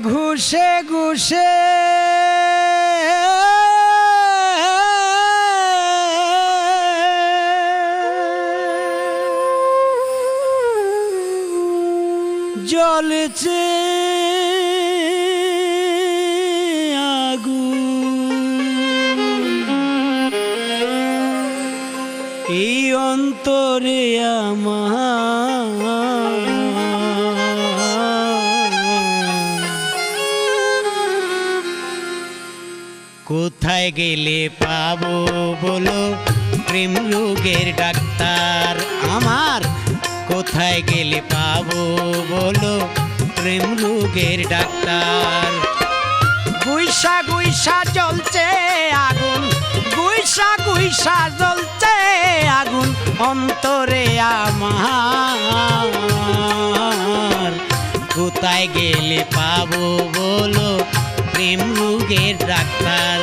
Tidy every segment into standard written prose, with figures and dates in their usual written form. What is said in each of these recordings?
ঘুষে ঘুষে জ্বলছে এই অন্তরে আমার কোথায় গেলে পাবো বলো প্রেম রোগের ডাক্তার আমার কোথায় গেলে পাবো বলো প্রেম রোগের ডাক্তার গুইসা গুইসা জ্বলছে আগুন গুইসা গুইসা জ্বলছে আগুন অন্তরে আমার কোথায় গেলে পাবো বলো প্রেম রোগের ডাক্তার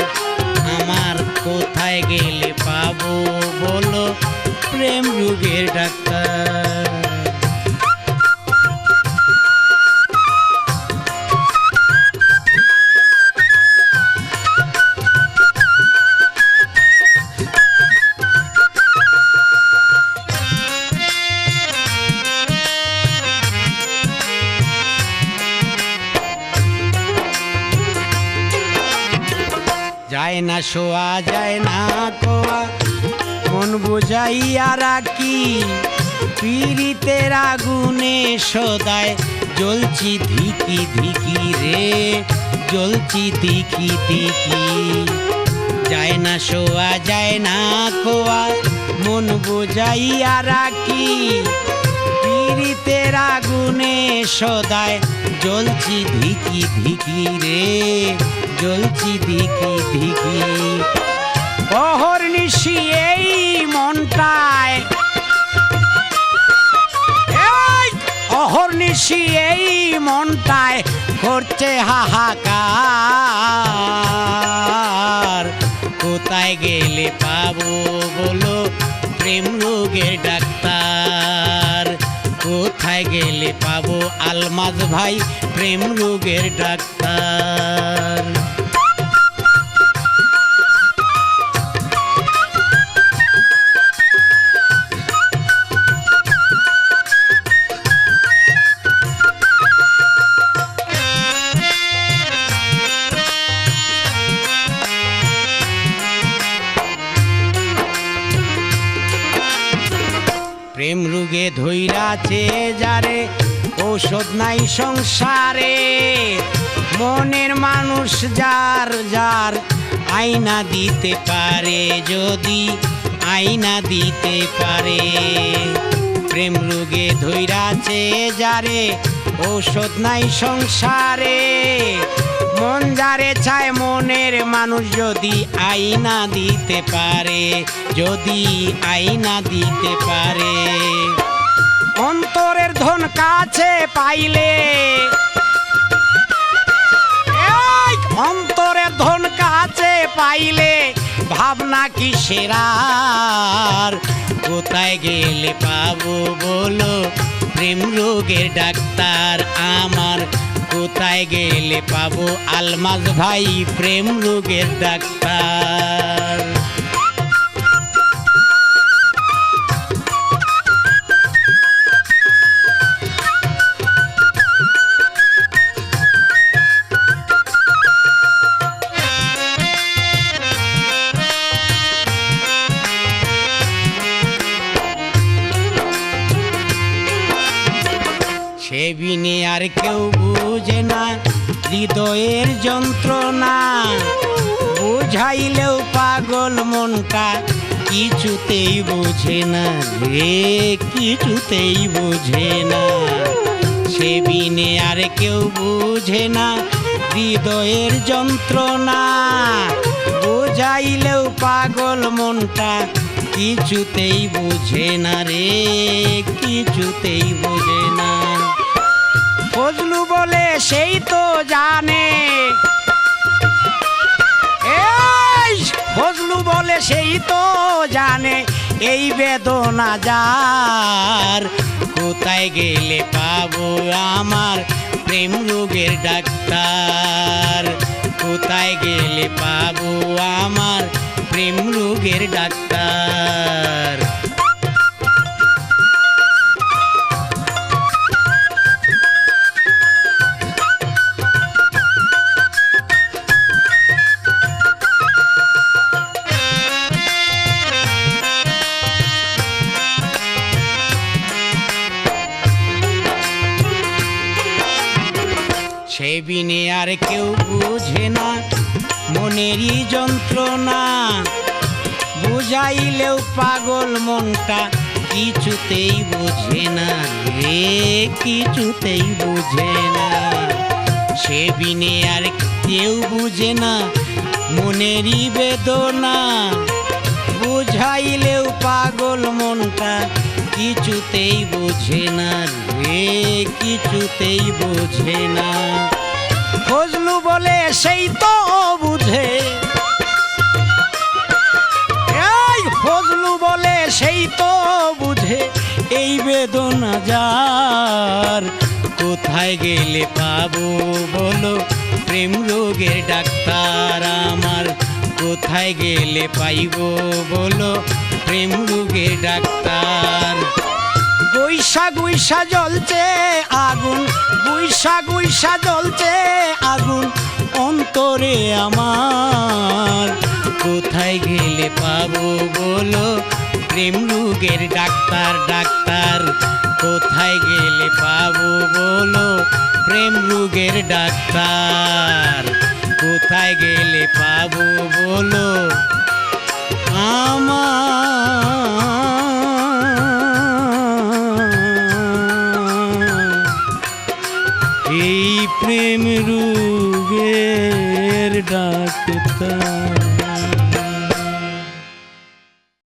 আমার কোথায় গেলে পাবো বলো প্রেম রোগের ডাক্তার যায় না শোয়া যায় না কোয়া মন বুঝাইয়া রাখি পীড়িতের আগুনে সদায় জ্বলছি ধিকি ধিকি রে জ্বলছি ধিকি ধিকি যায় না শোয়া যায় না কোয়া মন বুঝাইয়া রাখি পীড়িতের আগুনে সদায় জ্বলছি ধিকি ধিকি রে জ্বলছি ধিকি ধিকি অহর নিশি এই মনটায় অহর নিশি এই মনটায় করছে হাহাকার কোথায় গেলে পাবো বলো প্রেম রোগের ডাক্তার কোথায় গেলে পাবো আলমাজ ভাই প্রেম রোগের ডাক্তার প্রেম রোগে ধইরাছে যারে ঔষধ নাই সংসারে মনের মানুষ যার যার আয়না দিতে পারে যদি আয়না দিতে পারে প্রেম রোগে ধইরাছে যারে ঔষধ নাই সংসারে মন যারে চায় মনের মানুষ যদি আয়না দিতে পারে যদি আয়না দিতে পারে অন্তরের ধন কাছে পাইলে অন্তরের ধন কাছে পাইলে ভাবনা কি সেরার কোথায় গেলে পাবো বলো প্রেম রোগের ডাক্তার আমার কোথায় গেলে পাবো আলমাজ ভাই প্রেম রোগের ডাক্তার সে বিনে আর কেউ বুঝে না হৃদয়ের যন্ত্রণা বুঝাইলেও পাগল মনটা কিছুতেই বোঝে না রে কিছুতেই বোঝে না সে বিনে আর কেউ বুঝে না হৃদয়ের যন্ত্রণা বুঝাইলেও পাগল মনটা কিছুতেই বোঝে না রে কিছুতেই বোঝে না ফজলু বলে সেই তো জানে ফজলু বলে সেই তো জানে এই বেদনা যার কোথায় গেলে পাবো আমার প্রেম রোগের ডাক্তার। কোথায় গেলে পাবো আমার প্রেম রোগের ডাক্তার? সে বিনে আর কেউ বুঝে না মনেরই যন্ত্রণা, বুঝাইলেও পাগল মনটা কিছুতেই বোঝে না রে, কিছুতেই বোঝে না। সে বিনে আর কেউ বুঝে না মনেরই বেদনা, বুঝাইলেও পাগল মনটা কিছুতেই বোঝে না রে, কিছুতেই বোঝে না। ফজলু বলে সেই তো বুঝে, এই ফজলু বলে সেই তো বুঝে এই বেদনা যার। কোথায় গেলে পাবো বলো প্রেম রোগের ডাক্তার আমার? কোথায় গেলে পাইবো বলো প্রেম রোগের ডাক্তার? গুইসা গুইসা জ্বলছে আগুন, গুইসা গুইসা জ্বলছে আগুন অন্তরে আমার। কোথায় গেলে পাবো বলো প্রেম রোগের ডাক্তার? ডাক্তার কোথায় গেলে পাবো বলো প্রেম রোগের ডাক্তার? কোথায় গেলে পাবো বলো আমার এই প্রেম রোগের ডাক্তার?